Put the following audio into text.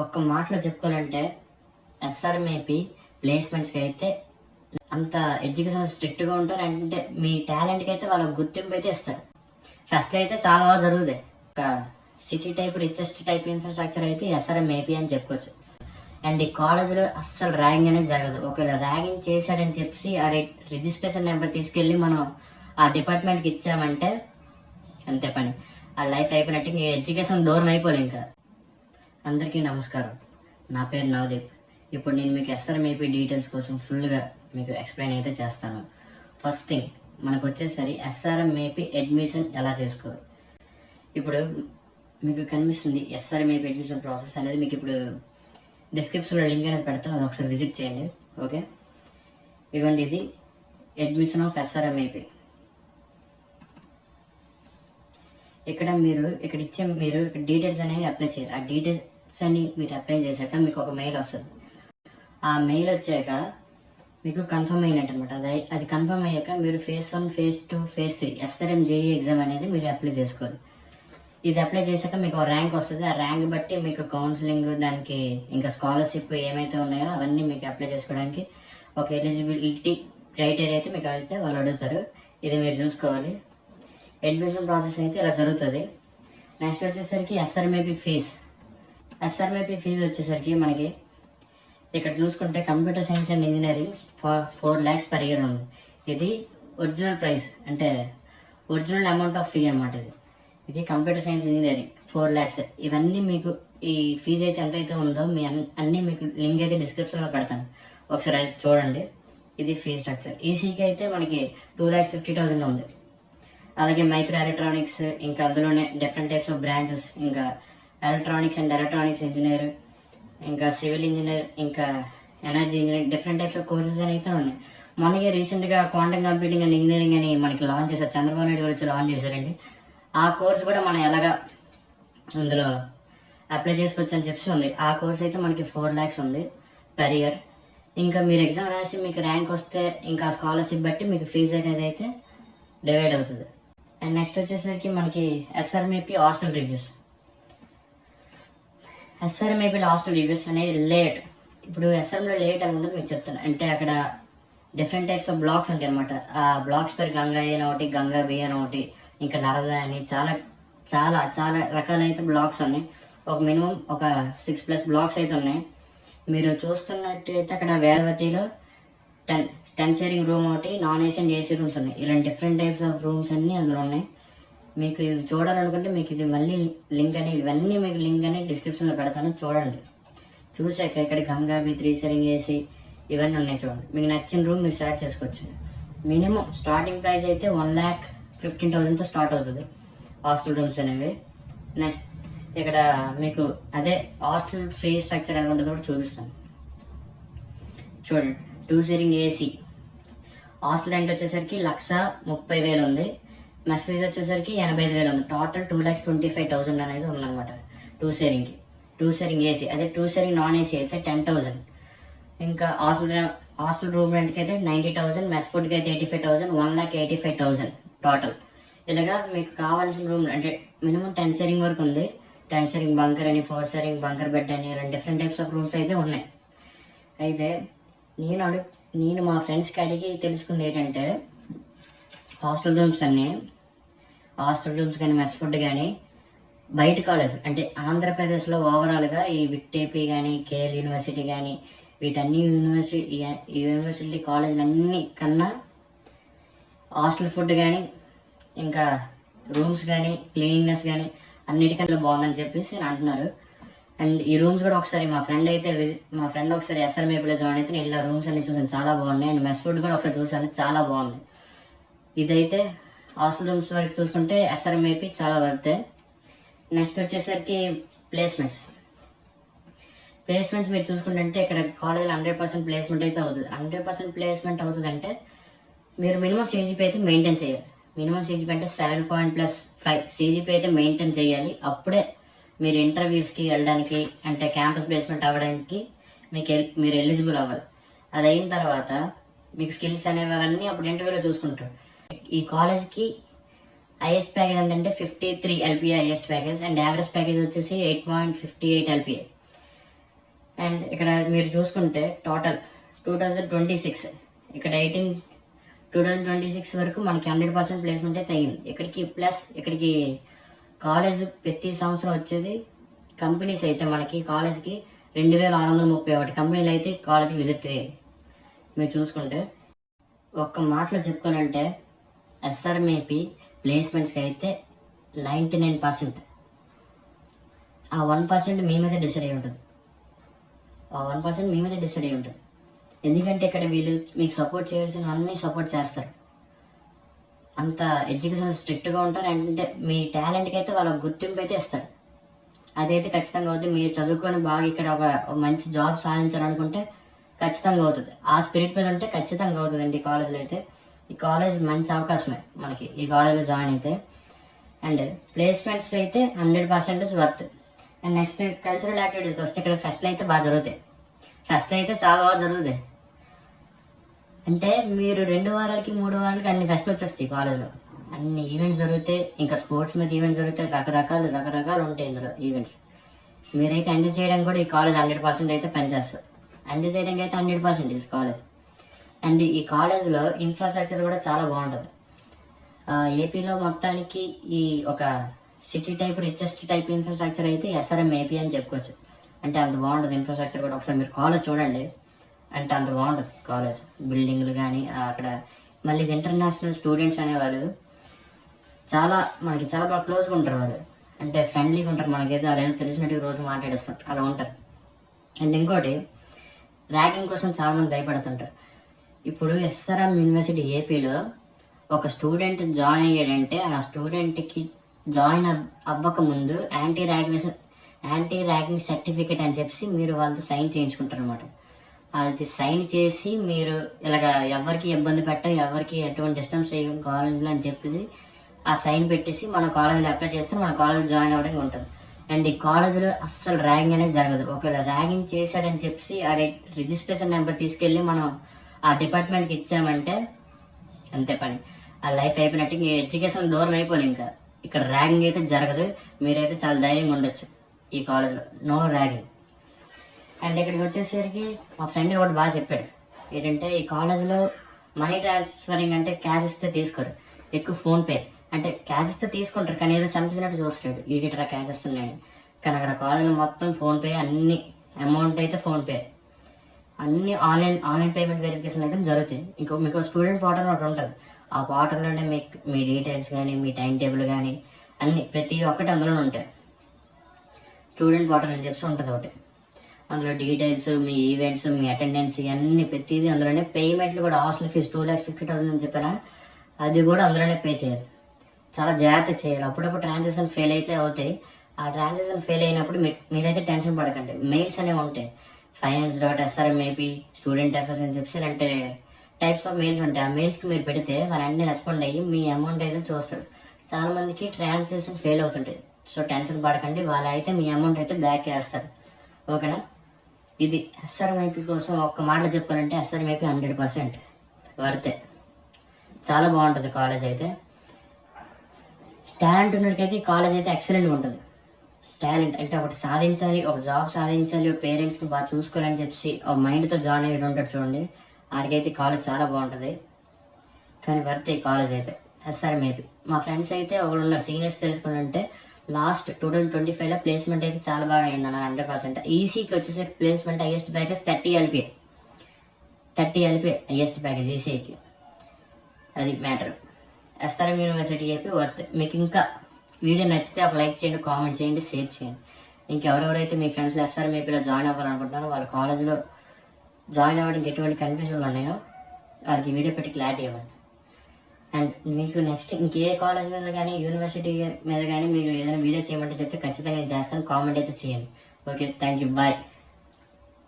ఒక్క మాటలో చెప్పుకోవాలంటే ఎస్ఆర్ఎంఏపీ ప్లేస్మెంట్స్కి అయితే అంత ఎడ్యుకేషన్ స్ట్రిక్ట్గా ఉంటారు. అంటే మీ టాలెంట్కి అయితే వాళ్ళకి గుర్తింపు అయితే ఇస్తారు. ఫస్ట్ అయితే చాలా బాగా జరుగుతాయి. ఒక city type richest type infrastructure అయితే ఎస్ఆర్ఎంఏపీ అని చెప్పుకోవచ్చు. అండ్ ఈ కాలేజ్లో అస్సలు ర్యాగింగ్ అనేది జరగదు. ఒకవేళ ర్యాగింగ్ చేశాడని చెప్పి ఆ రిజిస్ట్రేషన్ నెంబర్ తీసుకెళ్ళి మనం ఆ డిపార్ట్మెంట్కి ఇచ్చామంటే అంతే పని, ఆ లైఫ్ అయిపోయినట్టు. ఇంక ఎడ్యుకేషన్ దూరం అయిపోలే. ఇంకా అందరికీ నమస్కారం, నా పేరు నవదీప్. ఇప్పుడు నేను మీకు ఎస్ఆర్ఎంఏపీ డీటెయిల్స్ కోసం ఫుల్గా మీకు ఎక్స్ప్లెయిన్ అయితే చేస్తాను. ఫస్ట్ థింగ్ మనకు వచ్చేసరి ఎస్ఆర్ఎంఏపీ అడ్మిషన్ ఎలా చేసుకోరు. ఇప్పుడు మీకు కనిపిస్తుంది ఎస్ఆర్ఎంఏపీ అడ్మిషన్ ప్రాసెస్ అనేది. మీకు ఇప్పుడు డిస్క్రిప్షన్లో లింక్ అనేది పెడతాను, అది ఒకసారి విజిట్ చేయండి. ఓకే, ఇవ్వండి, ఇది అడ్మిషన్ ఆఫ్ ఎస్ఆర్ఎంఏపీ. ఇక్కడ ఇచ్చే మీరు డీటెయిల్స్ అనేవి అప్లై చేయరు. ఆ డీటెయిల్స్ అని మీరు అప్లై చేశాక మీకు ఒక మెయిల్ వస్తుంది. ఆ మెయిల్ వచ్చాక మీకు కన్ఫర్మ్ అయినట్టు అనమాట. అది కన్ఫర్మ్ అయ్యాక మీరు ఫేజ్ 1, ఫేజ్ 2, ఫేజ్ 3 ఎస్ఆర్ఎంజేఈ ఎగ్జామ్ అనేది మీరు అప్లై చేసుకోవాలి. ఇది అప్లై చేశాక మీకు ఒక ర్యాంక్ వస్తుంది. ఆ ర్యాంక్ బట్టి మీకు కౌన్సిలింగ్, దానికి ఇంకా స్కాలర్షిప్ ఏమైతే ఉన్నాయో అవన్నీ మీకు అప్లై చేసుకోవడానికి ఒక ఎలిజిబిలిటీ క్రైటీరియా అయితే మీకు అయితే వాళ్ళు అడుగుతారు. ఇది మీరు చూసుకోవాలి. అడ్మిషన్ ప్రాసెస్ అయితే ఇలా జరుగుతుంది. నెక్స్ట్ వచ్చేసరికి ఎస్ఆర్ఎంఏపీ ఫీజ్ వచ్చేసరికి మనకి ఇక్కడ చూసుకుంటే computer science and engineering 4 lakhs per year ఉంది. ఇది ఒరిజినల్ ప్రైస్, అంటే ఒరిజినల్ అమౌంట్ ఆఫ్ ఫీ అనమాట. ఇది కంప్యూటర్ సైన్స్ ఇంజనీరింగ్ 4 lakhs. ఇవన్నీ మీకు ఈ ఫీజు అయితే ఎంతైతే ఉందో మీ అన్నీ మీకు లింక్ అయితే డిస్క్రిప్షన్లో పెడతాను, ఒకసారి చూడండి. ఇది ఫీ స్ట్రక్చర్. ఈసీకి అయితే మనకి 2,50,000 ఉంది. అలాగే మైక్రో ఎలక్ట్రానిక్స్, ఇంకా అందులోనే డిఫరెంట్ టైప్స్ ఆఫ్ బ్రాంచెస్, ఇంకా ఎలక్ట్రానిక్స్ అండ్ ఎలక్ట్రానిక్స్ ఇంజనీర్, ఇంకా సివిల్ ఇంజనీర్, ఇంకా energy engineer, different types of courses అని అయితే ఉన్నాయి. మనకి రీసెంట్గా క్వాంటమ్ కంప్యూటింగ్ అండ్ ఇంజనీరింగ్ అని మనకి లాంచ్ చేశారు, చంద్రబాబు నాయుడు గారు వచ్చి లాంచ్ చేశారండి. ఆ కోర్స్ కూడా మనం ఎలాగా అందులో అప్లై చేసుకోవచ్చు అని చెప్పి ఉంది. ఆ కోర్స్ అయితే మనకి 4 lakhs ఉంది per year. ఇంకా మీరు ఎగ్జామ్ రాసి మీకు ర్యాంక్ వస్తే ఇంకా స్కాలర్షిప్ బట్టి మీకు ఫీజు అనేది అయితే డివైడ్ అవుతుంది. అండ్ నెక్స్ట్ వచ్చేసరికి మనకి ఎస్ఆర్ఎంఏపీ హాస్టల్ రివ్యూస్. ఎస్ఆర్ఎంఏపీలో హాస్టల్ రివ్యూస్ అనేది లేట్. ఇప్పుడు ఎస్ఆర్ఎంలో లేట్ అని ఉంటుంది మీకు చెప్తాను. అంటే అక్కడ డిఫరెంట్ టైప్స్ ఆఫ్ బ్లాక్స్ ఉంటాయి అనమాట. ఆ బ్లాక్స్ పేరు గంగా ఏ అని ఒకటి, గంగా బి అని ఒకటి, ఇంకా నరద అని చాలా చాలా చాలా రకాలైతే బ్లాక్స్ ఉన్నాయి. ఒక మినిమం ఒక 6+ బ్లాక్స్ అయితే ఉన్నాయి. మీరు చూస్తున్నట్టయితే అక్కడ వేదవతిలో 10 షేరింగ్ రూమ్ ఒకటి, non AC and AC rooms ఉన్నాయి. ఇలాంటి డిఫరెంట్ టైప్స్ ఆఫ్ రూమ్స్ అన్నీ అందులో ఉన్నాయి. మీకు ఇవి చూడాలనుకుంటే మీకు ఇది మళ్ళీ లింక్ అని, ఇవన్నీ మీకు లింక్ అని డిస్క్రిప్షన్లో పెడతాను, చూడండి. చూసాక ఇక్కడ గంగా బి 3 షేరింగ్ ఏసీ ఇవన్నీ ఉన్నాయి, చూడండి. మీకు నచ్చిన రూమ్ మీరు సెలెక్ట్ చేసుకోవచ్చు. మినిమం స్టార్టింగ్ ప్రైస్ అయితే 1,15,000తో స్టార్ట్ అవుతుంది హాస్టల్ రూమ్స్ అనేవి. నెక్స్ట్ ఇక్కడ మీకు అదే హాస్టల్ ఫ్రీ స్ట్రక్చర్ ఎలా ఉంటుందో కూడా చూపిస్తాను, చూడండి. 2 షేరింగ్ ఏసీ హాస్టల్ రెంట్ వచ్చేసరికి 1,30,000 ఉంది. మెస్ ఫీజ్ వచ్చేసరికి 85,000 ఉంది. టోటల్ 2,25,000 అనేది ఉందన్నమాట 2 షేరింగ్కి. 2 షేరింగ్ ఏసీ. అదే 2 షేరింగ్ నాన్ ఏసీ అయితే 10,000. ఇంకా హాస్టల్ రూమ్ రెంట్కి అయితే 90,000, మెస్ ఫుడ్కి అయితే 85,000, 1,85,000 టోటల్. ఇలాగా మీకు కావాల్సిన రూమ్ అంటే మినిమం 10 షేరింగ్ వరకు ఉంది. 10 షేరింగ్ బంకర్ అని, 4 షేరింగ్ బంకర్ బెడ్ అని, ఇలా డిఫరెంట్ టైప్స్ ఆఫ్ రూమ్స్ అయితే ఉన్నాయి. అయితే నేను మా ఫ్రెండ్స్కి అడిగి తెలుసుకుంది ఏంటంటే హాస్టల్ రూమ్స్ కానీ మెస్ ఫుడ్ కానీ బయట కాలేజ్ అంటే ఆంధ్రప్రదేశ్లో ఓవరాల్గా ఈ విట్టేపీ కానీ, కేఎల్ యూనివర్సిటీ కానీ, వీటన్ని యూనివర్సిటీ కాలేజీలన్నీ కన్నా హాస్టల్ ఫుడ్ కానీ, ఇంకా రూమ్స్ కానీ, క్లీనింగ్నెస్ కానీ అన్నిటికన్నా బాగుందని చెప్పేసి అంటున్నారు. అండ్ ఈ రూమ్స్ కూడా ఒకసారి మా ఫ్రెండ్ ఒకసారి ఎస్ఆర్ఎంఏపీలో జాయిన్ అయితే నేను ఇలా రూమ్స్ అన్ని చూసాను, చాలా బాగున్నాయి. అండ్ మెస్ ఫుడ్ కూడా ఒకసారి చూసాను, చాలా బాగుంది. ఇదైతే హాస్టల్ రూమ్స్ వరకు చూసుకుంటే ఎస్ఆర్ఎంఏపీ చాలా వర్తే. నెక్స్ట్ వచ్చేసరికి ప్లేస్మెంట్స్ మీరు చూసుకుంటే ఇక్కడ కాలేజీలో 100% ప్లేస్మెంట్ అయితే అవుతుంది. 100% ప్లేస్మెంట్ అవుతుంది అంటే మీరు మినిమం CGPA అయితే మెయింటైన్ చేయాలి. మినిమం CGPA అంటే 7.5 CGPA అయితే మెయింటైన్ చేయాలి. అప్పుడే మీరు ఇంటర్వ్యూస్కి వెళ్ళడానికి, అంటే క్యాంపస్ ప్లేస్మెంట్ అవ్వడానికి మీరు ఎలిజిబుల్ అవ్వాలి. అది అయిన తర్వాత మీకు స్కిల్స్ అనేవి అవన్నీ అప్పుడు ఇంటర్వ్యూలో చూసుకుంటారు. ఈ కాలేజ్కి హైయెస్ట్ ప్యాకేజ్ ఏంటంటే 53 LPA highest package, and average package వచ్చేసి 8.58 LPA. అండ్ ఇక్కడ మీరు చూసుకుంటే టోటల్ 2026 ఇక్కడ 2026 వరకు మనకి 100% ప్లేస్మెంట్ అయితే అయ్యింది. ఇక్కడికి కాలేజ్ ప్రతి సంవత్సరం వచ్చేది కంపెనీస్ అయితే మనకి కాలేజ్కి 2631 కంపెనీలు అయితే కాలేజ్కి విజిట్ అయ్యాయి. మీరు చూసుకుంటే ఒక్క మాటలో చెప్పుకోవాలంటే ఎస్ఆర్ఎంఏపీ ప్లేస్మెంట్స్కి అయితే 99%. ఆ 1% మీ మీద డిసైడ్ అయి ఉంటుంది. ఎందుకంటే ఇక్కడ వీళ్ళు మీకు సపోర్ట్ చేయాల్సిన అన్నీ సపోర్ట్ చేస్తారు. అంత ఎడ్యుకేషన్ స్ట్రిక్ట్గా ఉంటారు. అంటే మీ టాలెంట్కి అయితే వాళ్ళ గుర్తింపు అయితే ఇస్తారు. అదైతే ఖచ్చితంగా అవుతుంది. మీరు చదువుకొని బాగా ఇక్కడ ఒక మంచి జాబ్ సాధించాలనుకుంటే ఖచ్చితంగా అవుతుంది. ఆ స్పిరిట్ మీద ఉంటే ఖచ్చితంగా అవుతుందండి. ఈ కాలేజ్లో అయితే ఈ కాలేజ్ మంచి అవకాశమే మనకి ఈ కాలేజ్లో జాయిన్ అయితే. అండ్ ప్లేస్మెంట్స్ అయితే 100% వర్త్. అండ్ నెక్స్ట్ కల్చరల్ యాక్టివిటీస్కి వస్తే ఇక్కడ ఫెస్ట్లు అయితే బాగా జరుగుతాయి. ఫెస్ట్లు అయితే చాలా బాగా జరుగుతాయి. అంటే మీరు 2 వారాలకి 3 వారాలకి అన్ని ఫెస్ట్లు వచ్చేస్తాయి కాలేజ్లో. అన్ని ఈవెంట్స్ జరుగుతాయి. ఇంకా స్పోర్ట్స్ మీద ఈవెంట్స్ జరుగుతాయి. రకరకాలు ఉంటాయి ఇందులో ఈవెంట్స్. మీరైతే ఎంజాయ్ చేయడానికి కూడా ఈ కాలేజ్ 100% అయితే పనిచేస్తారు. ఎంజాయ్ చేయడానికి అయితే 100% ఈ కాలేజ్. అండ్ ఈ కాలేజ్లో ఇన్ఫ్రాస్ట్రక్చర్ కూడా చాలా బాగుంటుంది. ఏపీలో మొత్తానికి ఈ ఒక city type richest type infrastructure అయితే ఎస్ఆర్ఎం ఏపీ అని చెప్పుకోవచ్చు. అంటే అంత బాగుంటుంది ఇన్ఫ్రాస్ట్రక్చర్ కూడా. ఒకసారి మీరు కాలేజ్ చూడండి, అంటే అంత బాగుంటుంది కాలేజ్. బిల్డింగ్లు కానీ అక్కడ మళ్ళీ ఇది ఇంటర్నేషనల్ స్టూడెంట్స్ అనేవాళ్ళు మనకి చాలా బాగా క్లోజ్గా ఉంటారు. వాళ్ళు అంటే ఫ్రెండ్లీగా ఉంటారు. మనకైతే అలా తెలిసినట్టు రోజు మాట్లాడేస్తారు, అలా ఉంటారు. అండ్ ఇంకోటి ర్యాగింగ్ కోసం చాలామంది భయపడుతుంటారు. ఇప్పుడు ఎస్ఆర్ఎం యూనివర్సిటీ ఏపీలో ఒక స్టూడెంట్ జాయిన్ అయ్యాడంటే ఆ స్టూడెంట్కి జాయిన్ అవ్వక ముందు యాంటీ ర్యాగింగ్ సర్టిఫికేట్ అని చెప్పి మీరు వాళ్ళతో సైన్ చేయించుకుంటారు అనమాట. అది సైన్ చేసి మీరు ఇలాగ ఎవరికి ఇబ్బంది పెట్టం, ఎవరికి ఎటువంటి డిస్టర్బ్ చేయం కాలేజ్లో అని చెప్పేసి ఆ సైన్ పెట్టేసి మన కాలేజ్లో అప్లై చేస్తే మన కాలేజ్ జాయిన్ అవ్వడానికి ఉంటుంది. అండ్ ఈ కాలేజ్లో అస్సలు ర్యాగింగ్ అనేది జరగదు. ఒకవేళ ర్యాగింగ్ చేశాడని చెప్పి ఆ రిజిస్ట్రేషన్ నెంబర్ తీసుకెళ్ళి మనం ఆ డిపార్ట్మెంట్కి ఇచ్చామంటే అంతే పని, ఆ లైఫ్ అయిపోయినట్టు. ఇంక ఎడ్యుకేషన్ దూరం అయిపోయి ఇంకా ఇక్కడ ర్యాగింగ్ అయితే జరగదు. మీరైతే చాలా ధైర్యంగా ఉండొచ్చు ఈ కాలేజ్లో, నో ర్యాగింగ్. అండ్ ఇక్కడికి వచ్చేసరికి మా ఫ్రెండ్ ఒకటి బాగా చెప్పాడు ఏంటంటే ఈ కాలేజ్లో మనీ ట్రాన్స్ఫరింగ్ అంటే క్యాష్ ఇస్తే తీసుకోరు, ఎక్కువ ఫోన్పే. అంటే క్యాష్ ఇస్తే తీసుకుంటారు కానీ ఏదో చంపించినట్టు చూస్తాడు ఈడిటరా క్యాష్ ఇస్తున్నాడు. కానీ అక్కడ కాలేజ్లో మొత్తం ఫోన్పే, అన్ని అమౌంట్ అయితే ఫోన్పే, అన్ని ఆన్లైన్ పేమెంట్ వెరిఫికేషన్ అయితే జరుగుతాయి. మీకు స్టూడెంట్ పోర్టల్ ఒకటి ఉంటుంది. ఆ పోర్టల్లోనే మీ డీటెయిల్స్ కానీ మీ టైం టేబుల్ కానీ అన్ని ప్రతి ఒక్కటి అందులోనే ఉంటాయి. స్టూడెంట్ పోర్టల్ అని చెప్పి ఉంటుంది ఒకటి. అందులో డీటెయిల్స్, మీ ఈవెంట్స్, మీ అటెండెన్స్ ఇవన్నీ ప్రతిదీ అందులోనే. పేమెంట్లు కూడా హాస్టల్ ఫీజు 2,50,000 అని చెప్పినా అది కూడా అందులోనే పే చేయాలి. చాలా జాగ్రత్త చేయాలి. అప్పుడప్పుడు ట్రాన్సాక్షన్ ఫెయిల్ అయితే అవుతాయి. ఆ ట్రాన్సాక్షన్ ఫెయిల్ అయినప్పుడు మీరైతే టెన్షన్ పడకండి. మెయిల్స్ అనేవి ఉంటాయి. finance.srmap స్టూడెంట్ అఫేర్స్ అని చెప్పి ఇలాంటి టైప్స్ ఆఫ్ మెయిల్స్ ఉంటాయి. ఆ మెయిల్స్కి మీరు పెడితే వాళ్ళు అన్నీ రెస్పాండ్ అయ్యి మీ అమౌంట్ అయితే చూస్తారు. చాలా మందికి ట్రాన్సాక్షన్ ఫెయిల్ అవుతుంటాయి. సో టెన్షన్ పడకండి, వాళ్ళు అయితే మీ అమౌంట్ అయితే బ్యాక్ చేస్తారు. ఓకేనా? ఇది ఎస్ఆర్ఎంఐపీ కోసం ఒక్క మాటలో చెప్పాలంటే ఎస్ఆర్ఎంఐపీ 100% వర్తే. చాలా బాగుంటుంది కాలేజ్ అయితే. టాలెంట్ ఉన్నకైతే ఈ కాలేజ్ అయితే ఎక్సలెంట్గా ఉంటుంది. టాలెంట్ అంటే ఒకటి సాధించాలి, ఒక జాబ్ సాధించాలి, పేరెంట్స్ని బాగా చూసుకోవాలని చెప్పి ఒక మైండ్తో జాయిన్ అయ్యి ఉంటాడు చూడండి, ఆడికైతే కాలేజ్ చాలా బాగుంటుంది. కానీ వర్త్ ఈ కాలేజ్ అయితే ఎస్ఆర్ఎంఐపీ. మా ఫ్రెండ్స్ అయితే ఒకరు ఉన్నారు సీనియర్స్ తెలుసుకుని అంటే లాస్ట్ 2025లో ప్లేస్మెంట్ అయితే చాలా బాగా అయింది అన్న 100%. ఈసీకి వచ్చేసరికి placement highest package 30 LPA highest package ఈసీకి. అది మ్యాటర్. ఎస్ఆర్ఎం యూనివర్సిటీ చెప్పి వర్త్. మీకు ఇంకా వీడియో నచ్చితే ఒక లైక్ చేయండి, కామెంట్ చేయండి, షేర్ చేయండి. ఇంకెవరెవరైతే మీ ఫ్రెండ్స్లో ఎస్ఆర్ఎంఐపీలో జాయిన్ అవ్వాలనుకుంటున్నారో వాళ్ళ కాలేజ్లో జాయిన్ అవ్వడానికి ఎటువంటి కన్ఫ్యూజన్లు ఉన్నాయో వారికి వీడియో పెట్టి క్లారిటీ ఇవ్వండి. అండ్ మీకు నెక్స్ట్ ఇంకే కాలేజ్ మీద కానీ యూనివర్సిటీ మీద కానీ మీరు ఏదైనా వీడియో చేయమంటే చెప్తే ఖచ్చితంగా నేను చేస్తాను. కామెంట్ అయితే చేయండి. Okay, thank you, bye.